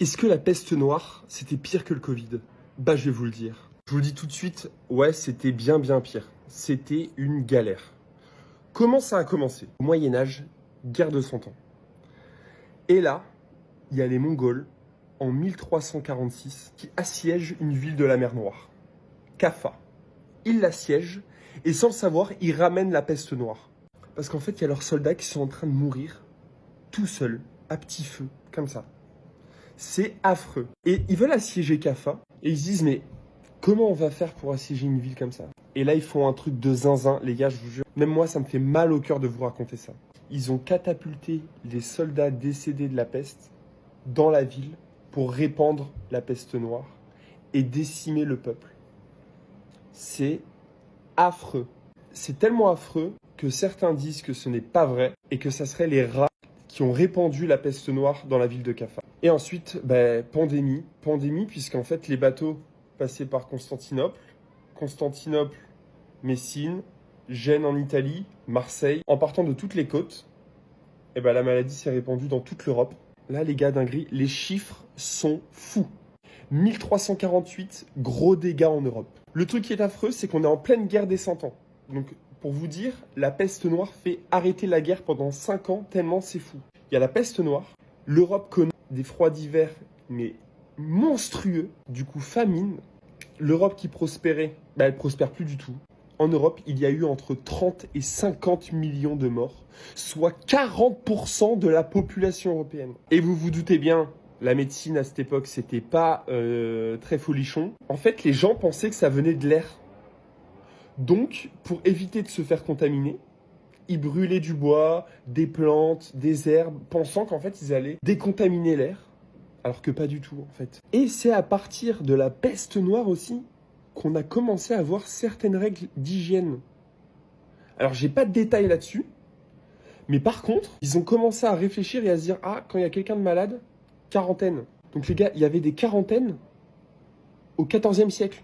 Est-ce que la peste noire, c'était pire que le Covid? Bah, je vais vous le dire. Je vous le dis tout de suite, ouais, c'était bien pire. C'était une galère. Comment ça a commencé? Au Moyen-Âge, guerre de 100 ans. Et là, il y a les Mongols, en 1346, qui assiègent une ville de la mer Noire, Kaffa. Ils l'assiègent, et sans le savoir, ils ramènent la peste noire. Parce qu'en fait, il y a leurs soldats qui sont en train de mourir, tout seuls, à petit feu, comme ça. C'est affreux. Et ils veulent assiéger Kaffa, et ils se disent, mais comment on va faire pour assiéger une ville comme ça? Et là, ils font un truc de zinzin, les gars, je vous jure. Même moi, ça me fait mal au cœur de vous raconter ça. Ils ont catapulté les soldats décédés de la peste dans la ville pour répandre la peste noire et décimer le peuple. C'est affreux. C'est tellement affreux que certains disent que ce n'est pas vrai et que ça serait les rats qui ont répandu la peste noire dans la ville de Kaffa. Et ensuite, pandémie, puisqu'en fait les bateaux passaient par Constantinople, Messine, Gênes en Italie, Marseille, en partant de toutes les côtes, et la maladie s'est répandue dans toute l'Europe. Là les gars, dinguerie, les chiffres sont fous. 1348, gros dégâts en Europe. Le truc qui est affreux, c'est qu'on est en pleine guerre des 100 ans. Donc, pour vous dire, la peste noire fait arrêter la guerre pendant 5 ans, tellement c'est fou. Il y a la peste noire, l'Europe connaît des froids d'hiver, mais monstrueux, du coup famine. L'Europe qui prospérait, elle prospère plus du tout. En Europe, il y a eu entre 30 et 50 millions de morts, soit 40% de la population européenne. Et vous vous doutez bien, la médecine à cette époque, c'était pas très folichon. En fait, les gens pensaient que ça venait de l'air. Donc, pour éviter de se faire contaminer, ils brûlaient du bois, des plantes, des herbes, pensant qu'en fait, ils allaient décontaminer l'air. Alors que pas du tout, en fait. Et c'est à partir de la peste noire aussi qu'on a commencé à avoir certaines règles d'hygiène. Alors, j'ai pas de détails là-dessus, mais par contre, ils ont commencé à réfléchir et à se dire, ah, quand il y a quelqu'un de malade, quarantaine. Donc les gars, il y avait des quarantaines au XIVe siècle.